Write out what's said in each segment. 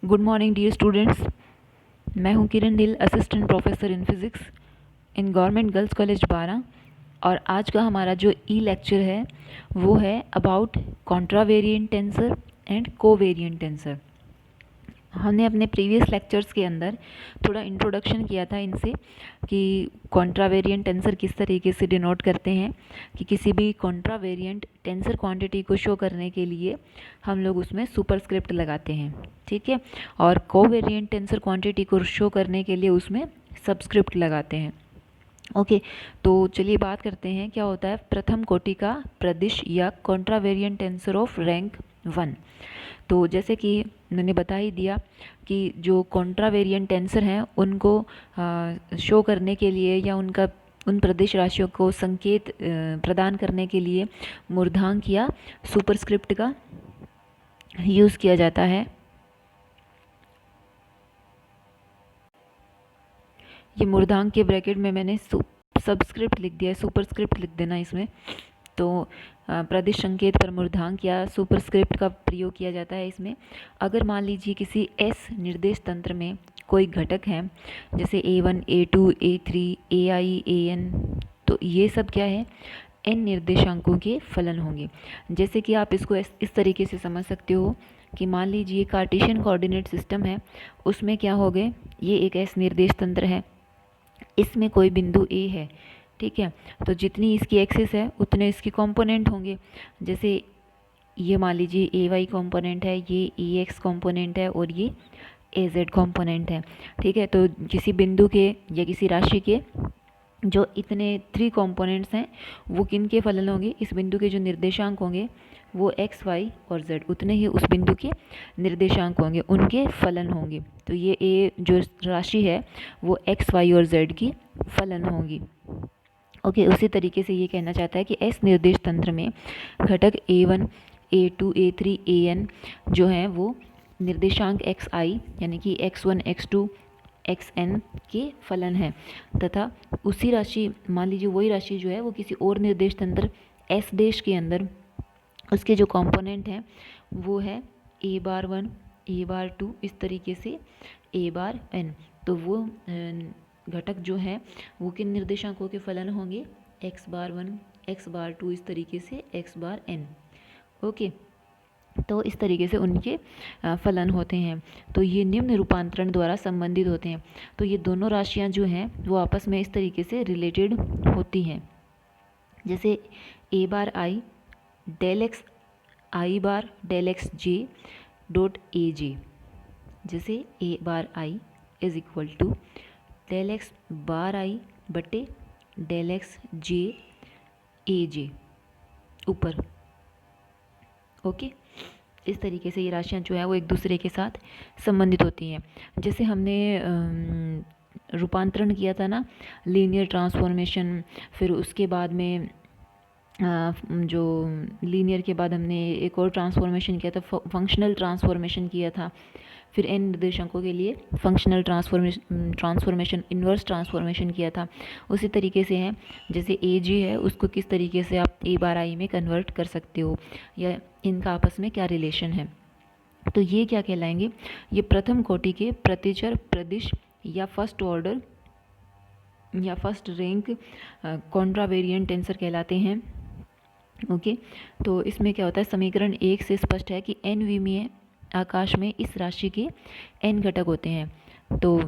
Good morning dear students. मैं हूं Kiran Dhill, assistant professor in physics in government girls college 12। और आज का हमारा जो ई लेक्चर है वो है about contravariant tensor and covariant tensor. हमने अपने प्रीवियस लेक्चर्स के अंदर थोड़ा इंट्रोडक्शन किया था इनसे कि कॉन्ट्रावेरिएंट टेंसर किस तरीके से डिनोट करते हैं, कि किसी भी कॉन्ट्रावेरिएंट टेंसर क्वांटिटी को शो करने के लिए हम लोग उसमें सुपरस्क्रिप्ट लगाते हैं, ठीक है। और कोवेरिएंट टेंसर क्वांटिटी को शो करने के लिए उसमें सबस्क्रिप्ट लगाते हैं। ओके तो चलिए बात करते हैं क्या होता है प्रथम कोटि का प्रदिश या कॉन्ट्रावेरिएंट टेंसर ऑफ रैंक 1। तो जैसे कि मैंने बता ही दिया कि जो कॉन्ट्रावेरिएंट टेंसर हैं उनको शो करने के लिए या उनका उन प्रदिश राशियों को संकेत प्रदान करने के लिए मूर्धांक या सुपरस्क्रिप्ट का यूज़ किया जाता है। ये मूर्धांक के ब्रैकेट में मैंने सबस्क्रिप्ट लिख दिया है, सुपरस्क्रिप्ट लिख देना इसमें। तो प्रदिश संकेत पर मूर्धांक या सुपरस्क्रिप्ट का प्रयोग किया जाता है इसमें। अगर मान लीजिए किसी एस निर्देश तंत्र में कोई घटक है जैसे A1, A2, A3, AI, AN, तो ये सब क्या है n निर्देशांकों के फलन होंगे। जैसे कि आप इसको इस तरीके से समझ सकते हो कि मान लीजिए कार्टेशियन कोऑर्डिनेट सिस्टम है, उसमें क्या हो गए, ये एक एस निर्देश तंत्र है, इसमें कोई बिंदु A है, ठीक है। तो जितनी इसकी एक्सिस है उतने इसके कंपोनेंट होंगे। जैसे ये मान लीजिए AY कंपोनेंट है, ये EX कंपोनेंट है और ये AZ कंपोनेंट है, ठीक है। तो किसी बिंदु के या किसी राशि के जो इतने 3 कंपोनेंट्स हैं वो किन के फलन होंगे, इस बिंदु के जो निर्देशांक होंगे वो x, y और z, उतने ही उस बिंदु के निर्देशांक होंगे, उनके फलन होंगे। तो ये a जो राशि है वो x, y और z की फलन होगी। ओके उसी तरीके से ये कहना चाहता है कि s निर्देश तंत्र में घटक A1, A2, A3, AN जो हैं वो निर्देशांक xi यानी कि x1, x2, xn के फलन है, तथा उसी राशि मान लीजिए वही राशि जो है वो किसी और निर्देश तंत्र S देश के अंदर उसके जो कंपोनेंट हैं वो है A⁴1, A⁴2, इस तरीके से A⁴n। तो वो घटक जो है वो किन निर्देशांकों के फलन होंगे, x⁴1, x⁴2, इस तरीके से x⁴n। ओके तो इस तरीके से उनके फलन होते हैं। तो ये निम्न रूपांतरण द्वारा संबंधित होते हैं। तो ये दोनों राशियां जो हैं वो आपस में इस तरीके से रिलेटेड होती हैं। जैसे A⁴i del x i bar del x j dot A j, जैसे A⁴i is equal to del x bar i बटे डेल एक्स जे ए जे ऊपर। ओके इस तरीके से ये राशियाँ जो है वो एक दूसरे के साथ संबंधित होती हैं। जैसे हमने रूपांतरण किया था ना, लीनियर ट्रांसफॉर्मेशन, फिर उसके बाद में जो लीनियर के बाद हमने एक और ट्रांसफॉर्मेशन किया था, फंक्शनल ट्रांसफॉर्मेशन किया था। फिर n निर्देशांकों के लिए फंक्शनल ट्रांसफॉर्मेशन इन्वर्स ट्रांसफॉर्मेशन किया था। उसी तरीके से है, जैसे AG है उसको किस तरीके से आप A⁴i में कन्वर्ट कर सकते हो, या इनका आपस में क्या रिलेशन है। तो ये क्या कहलाएंगे, ये प्रथम कोटि के प्रतिचर प्रदिश या फर्स्ट ऑर्डर या फर्स्ट रैंक कॉन्ट्रावेरिएंट टेंसर कहलाते हैं। ओके तो इसमें क्या होता है, समीकरण 1 से स्पष्ट है कि n विमीय आकाश में इस राशि के n घटक होते हैं। तो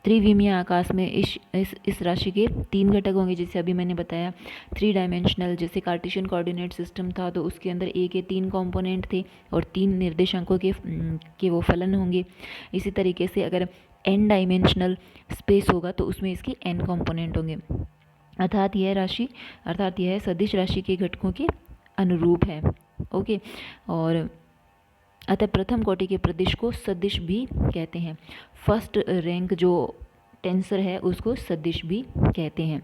त्रिविमीय आकाश में इस राशि के 3 घटक होंगे, जैसे अभी मैंने बताया। 3 डायमेंशनल जैसे कार्टेशियन कोऑर्डिनेट सिस्टम था तो उसके अंदर A के 3 कंपोनेंट थे और 3 निर्देशांकों के वो फलन होंगे। इसी तरीके से अगर n डायमेंशनल स्पेस होगा तो उसमें इसके n कंपोनेंट होंगे, अर्थात यह सदिश राशि के घटकों के अनुरूप है। ओके और अतः प्रथम कोटि के प्रदिश को सदिश भी कहते हैं। फर्स्ट रैंक जो टेंसर है उसको सदिश भी कहते हैं।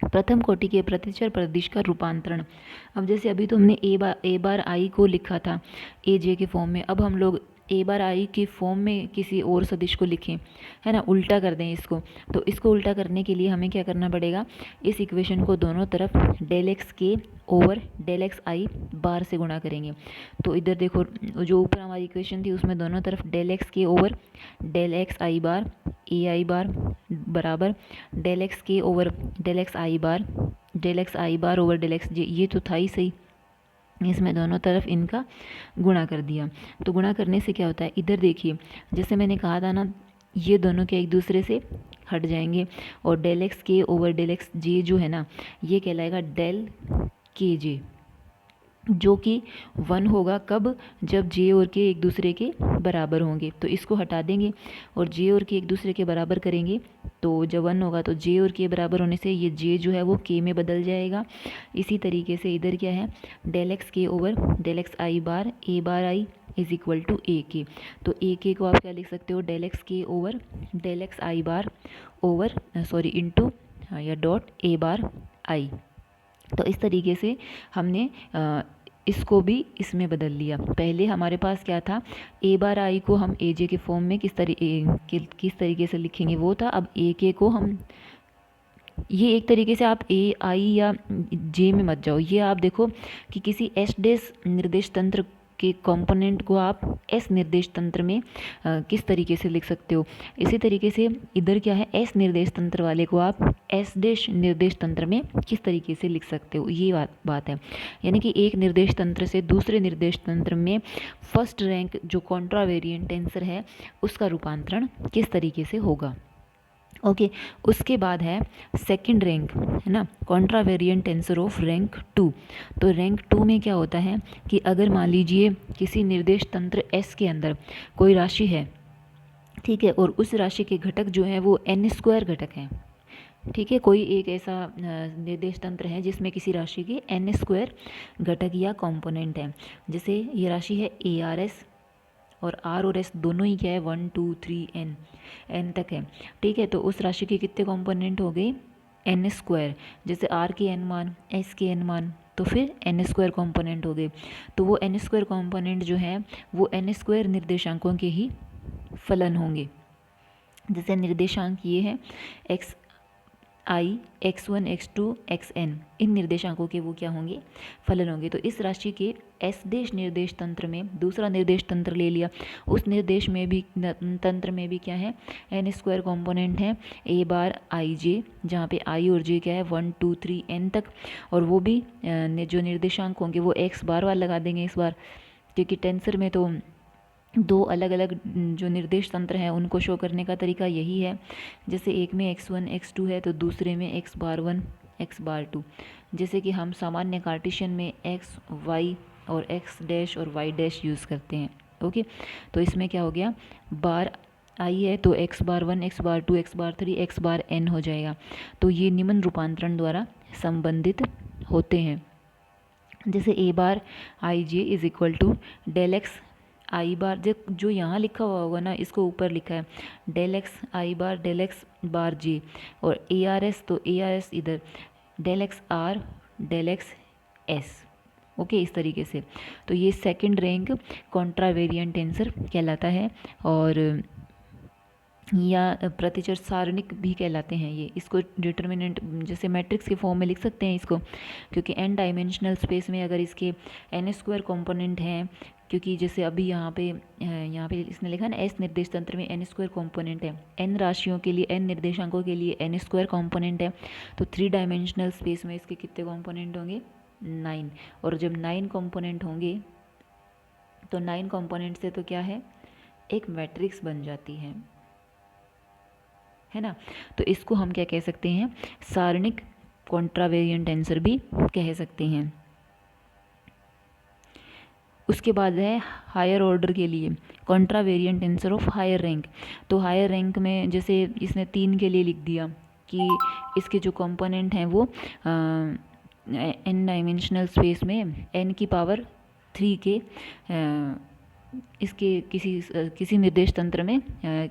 प्रथम कोटि के प्रतिचर प्रदिश का रूपांतरण, अब जैसे अभी तो हमने A⁴i को लिखा था AJ के फॉर्म में, अब हम लोग ए बार आई के फॉर्म में किसी और सदिश को लिखें, है ना, उल्टा कर दें इसको, तो इसको उल्टा करने के लिए हमें क्या करना पड़ेगा, इस इक्वेशन को दोनों तरफ del X K over del X I बार से गुणा करेंगे। तो इधर देखो, जो ऊपर हमारी इक्वेशन थी उसमें दोनों तरफ del X K over del X I bar ए आई बार बराबर del X K over del X I bar over del x जे, ये तो था ही सही, इसमें दोनों तरफ इनका गुणा कर दिया। तो गुणा करने से क्या होता है, इधर देखिए जैसे मैंने कहा था ना, ये दोनों के एक दूसरे से हट जाएंगे और del X K over del x जे जो है ना, ये कहलाएगा डेल के जे, जो कि 1 होगा कब, जब जे और के एक दूसरे के बराबर होंगे। तो इसको हटा देंगे और जे और के एक दूसरे के बराबर करेंगे, तो जब 1 होगा तो जे और के बराबर होने से ये जे जो है वो के में बदल जाएगा। इसी तरीके से इधर क्या है, del X K over del X I bar A bar I is equal to A K. तो ए के को आप क्या लिख सकते हो, del X K over del X I bar over into या डॉट ए बार आई। तो इस तरीके से हमने इसको भी इसमें बदल लिया। पहले हमारे पास क्या था, ए बार आई को हम ए जे के फॉर्म में किस तरीके से लिखेंगे वो था। अब ए के को हम, ये एक तरीके से आप ए आई या जे में मत जाओ, ये आप देखो कि किसी एस डेस निर्देश तंत्र के कंपोनेंट को आप एस निर्देश तंत्र में किस तरीके से लिख सकते हो। इसी तरीके से इधर क्या है, एस निर्देश तंत्र वाले को आप एस डेश निर्देश तंत्र में किस तरीके से लिख सकते हो, ये बात है। यानी कि एक निर्देश तंत्र से दूसरे निर्देश तंत्र में फर्स्ट रैंक जो कॉन्ट्रावेरिएंट टेंसर है उसका रूपांतरण किस तरीके से होगा। ओके, उसके बाद है सेकंड रैंक, है ना, कॉन्ट्रावेरिएंट टेंसर ऑफ रैंक 2। तो रैंक 2 में क्या होता है कि अगर मान लीजिए किसी निर्देश तंत्र एस के अंदर कोई राशि है, ठीक है, और उस राशि के घटक जो है वो n स्क्वायर घटक हैं, ठीक है, कोई एक ऐसा निर्देश तंत्र है जिसमें किसी राशि के n स्क्वायर घटक या कंपोनेंट है। जैसे ये राशि है ए आर एस, और आर और एस दोनों ही क्या है 1 2 3 एन तक है, ठीक है। तो उस राशि के कितने कंपोनेंट हो गए, एन स्क्वायर। जैसे आर के एन मान, एस के एन मान, तो फिर एन स्क्वायर कंपोनेंट हो गए। तो वो एन स्क्वायर कंपोनेंट जो है वो एन स्क्वायर निर्देशांकों के ही फलन होंगे। जैसे निर्देशांक ये है एक्स आई, x1, x2, xn, इन निर्देशांकों के वो क्या होंगे, फलन होंगे। तो इस राशि के एस देश निर्देश तंत्र में दूसरा निर्देश तंत्र ले लिया, उस निर्देश में भी तंत्र में भी क्या है, एन स्क्वायर कॉम्पोनेंट है ए बार आई जे, जहाँ पे आई और जे क्या है 1 2 3 n तक, और वो भी जो निर्देशांक होंगे वो x बार लगा देंगे इस बार, क्योंकि टेंसर में तो दो अलग अलग जो निर्देश तंत्र हैं उनको शो करने का तरीका यही है। जैसे एक में x1 x2 है तो दूसरे में x बार 1 x बार 2। जैसे कि हम सामान्य कार्टेशियन में x y और x डैश और y डैश यूज़ करते हैं। ओके, तो इसमें क्या हो गया, बार आई है तो x बार 1 x बार 2 x बार 3 x बार n हो जाएगा। तो ये निम्न रूपांतरण द्वारा संबंधित होते हैं। जैसे A bar I J is equal to del X I bar, जो यहाँ लिखा हुआ होगा ना इसको ऊपर लिखा है del X I bar del x bar J, और ए आर एस तो ए आर एस इधर del X R del X S. Okay, इस तरीके से। तो ये सेकंड रैंक कॉन्ट्रावेरिएंट टेंसर कहलाता है, और या प्रतिचर सारणिक भी कहलाते हैं ये। इसको डिटर्मिनेंट जैसे मैट्रिक्स के फॉर्म में लिख सकते हैं इसको, क्योंकि n डायमेंशनल स्पेस में अगर इसके n स्क्वायर कंपोनेंट हैं, क्योंकि जैसे अभी यहाँ पे इसने लिखा ना एस निर्देश तंत्र में n स्क्वायर कंपोनेंट है, n राशियों के लिए, n निर्देशांकों के लिए n स्क्वायर कंपोनेंट है, तो 3 डायमेंशनल स्पेस में इसके कितने कंपोनेंट होंगे, 9। और जब 9 कंपोनेंट होंगे तो 9 कंपोनेंट से तो क्या है, एक मैट्रिक्स बन जाती है ना। तो इसको हम क्या कह सकते हैं, सारणिक कॉन्ट्रावेरिएंट टेंसर भी कह सकते हैं। उसके बाद है हायर ऑर्डर के लिए कॉन्ट्रावेरिएंट टेंसर ऑफ हायर रैंक। तो हायर रैंक में जैसे इसने 3 के लिए लिख दिया कि इसके जो कंपोनेंट हैं वो n डायमेंशनल स्पेस में n की पावर 3 के इसके किसी निर्देश तंत्र में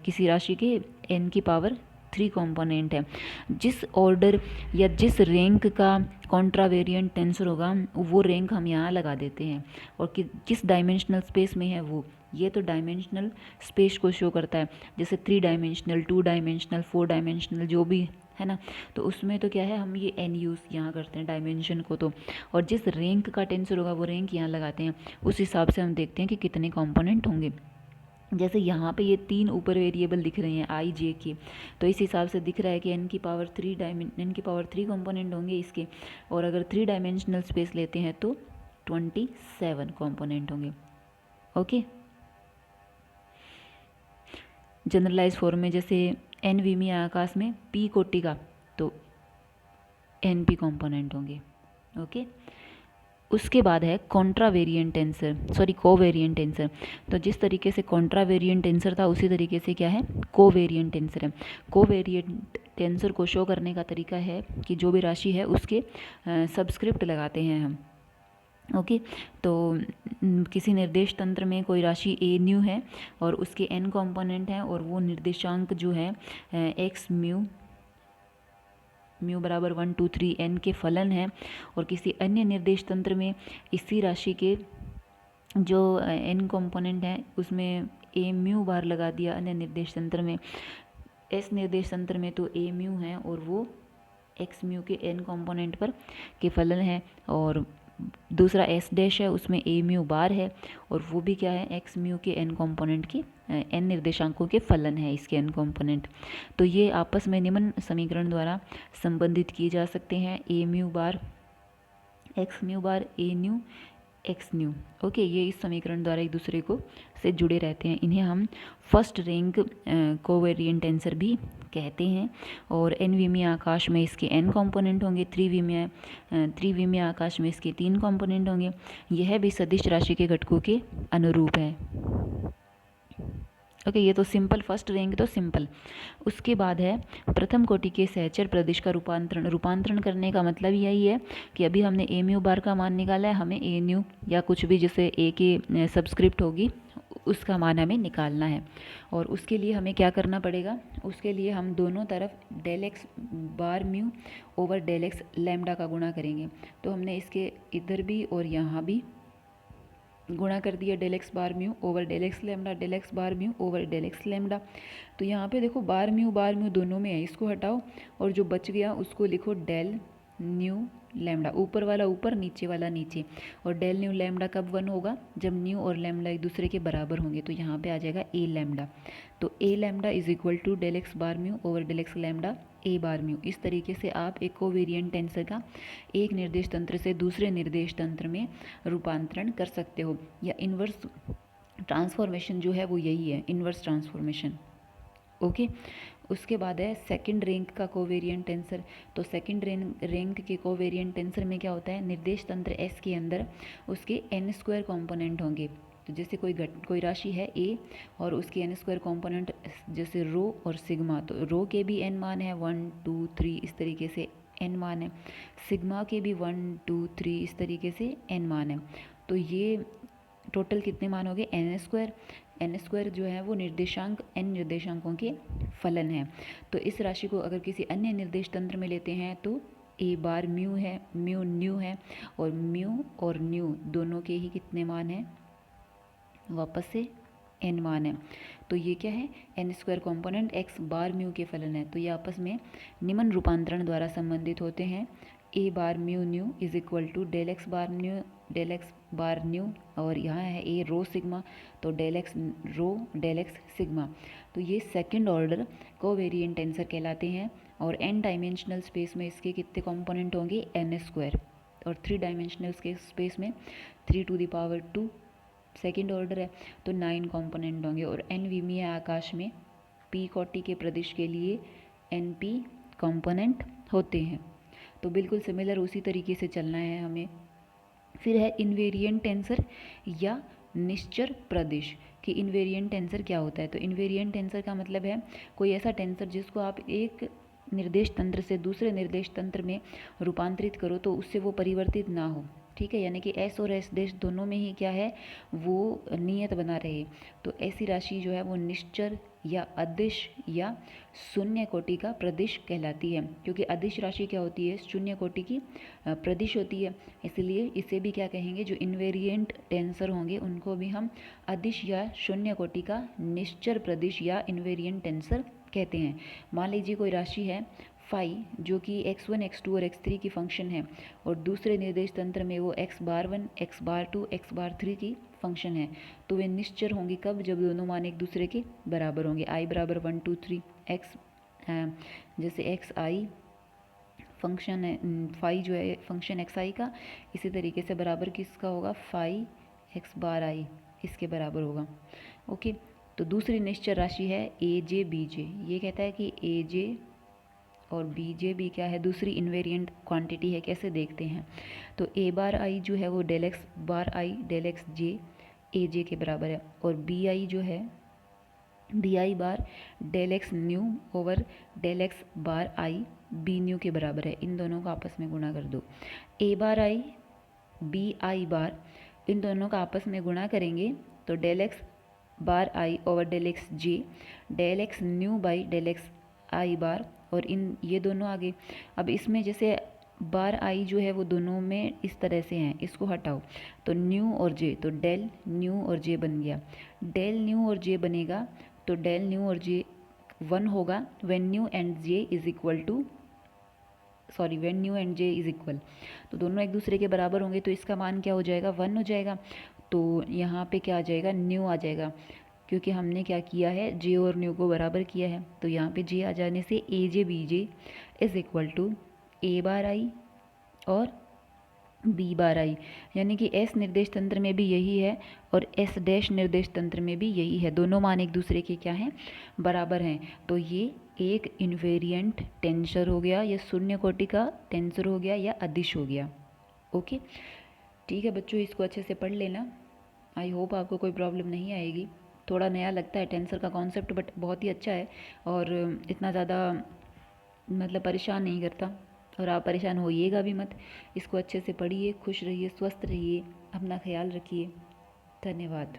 किसी राशि के n की पावर 3 कंपोनेंट है। जिस ऑर्डर या जिस रैंक का कॉन्ट्रावेरिएंट टेंसर होगा वो रैंक हम यहाँ लगा देते हैं, और किस डायमेंशनल स्पेस में है वो, ये तो डायमेंशनल स्पेस को शो करता है, जैसे 3 डायमेंशनल, 2 डायमेंशनल, 4 डायमेंशनल जो भी है ना, तो उसमें तो क्या है हम ये एन यूज़ यहाँ करते हैं डायमेंशन को, तो और जिस रैंक का टेंसर होगा वो रैंक यहाँ लगाते हैं, उस हिसाब से हम देखते हैं कि कितने कंपोनेंट होंगे। जैसे यहाँ पे ये 3 ऊपर वेरिएबल दिख रहे हैं आई जे के, तो इस हिसाब से दिख रहा है कि एन की पावर 3 कंपोनेंट होंगे इसके, और अगर 3 डायमेंशनल स्पेस लेते हैं तो 27 कंपोनेंट होंगे। ओके, जनरलाइज फॉर्म में जैसे एन विमी आकाश में पी कोटि का, तो एन पी कंपोनेंट होंगे। ओके, उसके बाद है कॉन्ट्रावेरिएंट टेंसर, सॉरी कोवेरिएंट टेंसर। तो जिस तरीके से कॉन्ट्रावेरिएंट टेंसर था उसी तरीके से क्या है कोवेरिएंट टेंसर है। कोवेरिएंट टेंसर को शो करने का तरीका है कि जो भी राशि है उसके सबस्क्रिप्ट लगाते हैं हम। ओके, तो किसी निर्देश तंत्र में कोई राशि ए न्यू है और उसके एन कंपोनेंट हैं, और वो निर्देशांक जो है एक्स म्यू बराबर 1 2 3 एन के फलन है, और किसी अन्य निर्देश तंत्र में इसी राशि के जो एन कंपोनेंट हैं उसमें ए म्यू बार लगा दिया, अन्य निर्देश तंत्र में एस निर्देश तंत्र में तो ए म्यू है और वो एक्स म्यू के एन कंपोनेंट पर के फलन है, और दूसरा एस डैश है उसमें ए म्यू बार है और वो भी क्या है एक्स म्यू के एन कंपोनेंट की एन निर्देशांकों के फलन है इसके एन कंपोनेंट। तो ये आपस में निम्न समीकरण द्वारा संबंधित किए जा सकते हैं, A mu bar X mu bar A nu X nu. Okay, ये इस समीकरण द्वारा एक दूसरे को से जुड़े रहते हैं, इन्हें हम फर्स्ट रैंक कोवेरिएंट टेंसर भी कहते हैं। और एन विमीय आकाश में इसके एन कंपोनेंट होंगे, 3 विमीय आकाश में इसके 3 कंपोनेंट होंगे। यह भी सदिश राशि के घटकों के अनुरूप है। ओके, ये तो सिंपल, फर्स्ट रैंक तो सिंपल। उसके बाद है प्रथम कोटि के सहचर प्रदेश का रूपांतरण करने का मतलब यही है कि अभी हमने ए म्यू बार का मान निकाला है, हमें ए न्यू या कुछ भी जैसे ए की सबस्क्रिप्ट होगी उसका मान हमें निकालना है। और उसके लिए हमें क्या करना पड़ेगा, उसके लिए हम दोनों तरफ del x bar mu over del X lambda का गुणा करेंगे। तो हमने इसके इधर भी और यहाँ भी गुणा कर दिया, del x bar mu over del X lambda, del x bar mu over del X lambda. तो यहाँ पे देखो बार म्यू दोनों में है, इसको हटाओ और जो बच गया उसको लिखो डेल न्यू लैम्डा, ऊपर वाला ऊपर नीचे वाला नीचे। और डेल न्यू लैम्डा कब 1 होगा, जब न्यू और लैम्डा एक दूसरे के बराबर होंगे, तो यहाँ पे आ जाएगा ए लैम्डा। तो A lambda is equal to del x bar mu over del X lambda A bar mu. इस तरीके से आप एक कोवेरिएंट टेंसर का एक निर्देश तंत्र से दूसरे निर्देश तंत्र में रूपांतरण कर सकते हो, या इन्वर्स ट्रांसफॉर्मेशन जो है वो यही है, इन्वर्स ट्रांसफॉर्मेशन। ओके, उसके बाद है सेकंड रैंक का कोवेरिएंट टेंसर। तो सेकंड रैंक के कोवेरिएंट टेंसर में क्या होता है, निर्देश तंत्र एस के अंदर उसके एन स्क्वायर कॉम्पोनेंट होंगे। तो जैसे कोई राशि है ए और उसके एन स्क्वायर कॉम्पोनेंट जैसे रो और सिग्मा, तो रो के भी एन मान है 1 2 3 इस तरीके से एन मान है, सिग्मा के भी 1 2 3 इस तरीके से एन मान है। तो ये टोटल कितने मान हो गए, एन स्क्वायर जो है वो निर्देशांक एन निर्देशांकों के फलन है। तो इस राशि को अगर किसी अन्य निर्देश तंत्र में लेते हैं तो ए बार म्यू है, म्यू न्यू है, और म्यू और न्यू दोनों के ही कितने मान हैं, वापस से एन मान है। तो ये क्या है, N square component x bar mu के फलन है। तो ये आपस में निम्न रूपांतरण द्वारा संबंधित होते हैं, A bar mu nu is equal to del x bar nu, और यहाँ है ए रो सिग्मा, तो del X rho del X sigma. तो ये सेकंड ऑर्डर कोवेरिएंट टेंसर कहलाते हैं। और एन डायमेंशनल स्पेस में इसके कितने कंपोनेंट होंगे, एन स्क्वायर, और 3 डायमेंशनल के स्पेस में 3 to the power 2 second order है, तो 9 कंपोनेंट होंगे। और एन विमीय आकाश में पी कोटि के प्रदेश के लिए एन पी कंपोनेंट होते हैं। तो बिल्कुल सिमिलर उसी तरीके से चलना है हमें। फिर है इन्वेरिएंट टेंसर या निश्चर प्रदेश, कि इन्वेरिएंट टेंसर क्या होता है। तो इन्वेरिएंट टेंसर का मतलब है कोई ऐसा टेंसर जिसको आप एक निर्देश तंत्र से दूसरे निर्देश तंत्र में रूपांतरित करो तो उससे वो परिवर्तित ना हो, ठीक है, यानी कि एस और एस डैश दोनों में ही क्या है, वो नियत बना रहे। तो ऐसी राशि जो है वो निश्चर या अदिश या शून्य कोटि का प्रदिश कहलाती है, क्योंकि अदिश राशि क्या होती है, शून्य कोटि की प्रदिश होती है। इसलिए इसे भी क्या कहेंगे, जो इन्वेरिएंट टेंसर होंगे उनको भी हम अदिश या शून्य कोटि का निश्चर प्रदिश या इन्वेरिएंट टेंसर कहते हैं। मान लीजिए कोई राशि है फाई, जो कि x1 x2 और x3 की फंक्शन है, और दूसरे निर्देश तंत्र में वो x बार 1 x बार 2 x बार 3 की फंक्शन है। तो वे निश्चर होंगी कब, जब दोनों मान एक दूसरे के बराबर होंगे। i बराबर 1 2 3 x, जैसे एक्स आई फंक्शन है, फाई जो है फंक्शन एक्स आई का, इसी तरीके से बराबर किसका होगा, फाई एक्स बार आई, इसके बराबर होगा। ओके, तो दूसरी निश्चर राशि है ए जे बी जे। ये कहता है कि ए जे और बी जे भी क्या है, दूसरी इन्वेरिएंट क्वांटिटी है। कैसे देखते हैं, तो ए बार आई जो है वो del x bar I del x J A J के बराबर है, और बी आई जो है B I bar del X nu over del x bar I B nu के बराबर है। इन दोनों का आपस में गुणा कर दो। ए बार आई बी आई बार, इन दोनों का आपस में गुणा करेंगे तो del x bar I over del x J del X nu by del X I bar, और इन ये दोनों आगे। अब इसमें जैसे बार आई जो है वो दोनों में इस तरह से हैं, इसको हटाओ तो न्यू और जे, तो डेल न्यू और जे बन गया। डेल न्यू और जे बनेगा तो डेल न्यू और जे 1 होगा when nu and J is equal to, sorry when nu and J is equal, तो दोनों एक दूसरे के बराबर होंगे, तो इसका मान क्या हो जाएगा, 1 हो जाएगा। तो यहाँ पे क्या आ जाएगा, न्यू आ जाएगा, क्योंकि हमने क्या किया है, जे और न्यू को बराबर किया है। तो यहाँ पे जे आ जाने से A J B J is equal to A bar I और बी बार आई, यानी कि एस निर्देश तंत्र में भी यही है और एस डैश निर्देश तंत्र में भी यही है। दोनों मान एक दूसरे के क्या हैं, बराबर हैं। तो ये एक इन्वेरिएंट टेंसर हो गया, या शून्य कोटि का टेंसर हो गया, या अदिश हो गया। ओके, ठीक है बच्चों, इसको अच्छे से पढ़ लेना। आई होप आपको कोई प्रॉब्लम नहीं आएगी। थोड़ा नया लगता है टेंसर का कॉन्सेप्ट, बट बहुत ही अच्छा है और इतना ज़्यादा मतलब परेशान नहीं करता, और आप परेशान होइएगा भी मत। इसको अच्छे से पढ़िए, खुश रहिए, स्वस्थ रहिए, अपना ख्याल रखिए। धन्यवाद।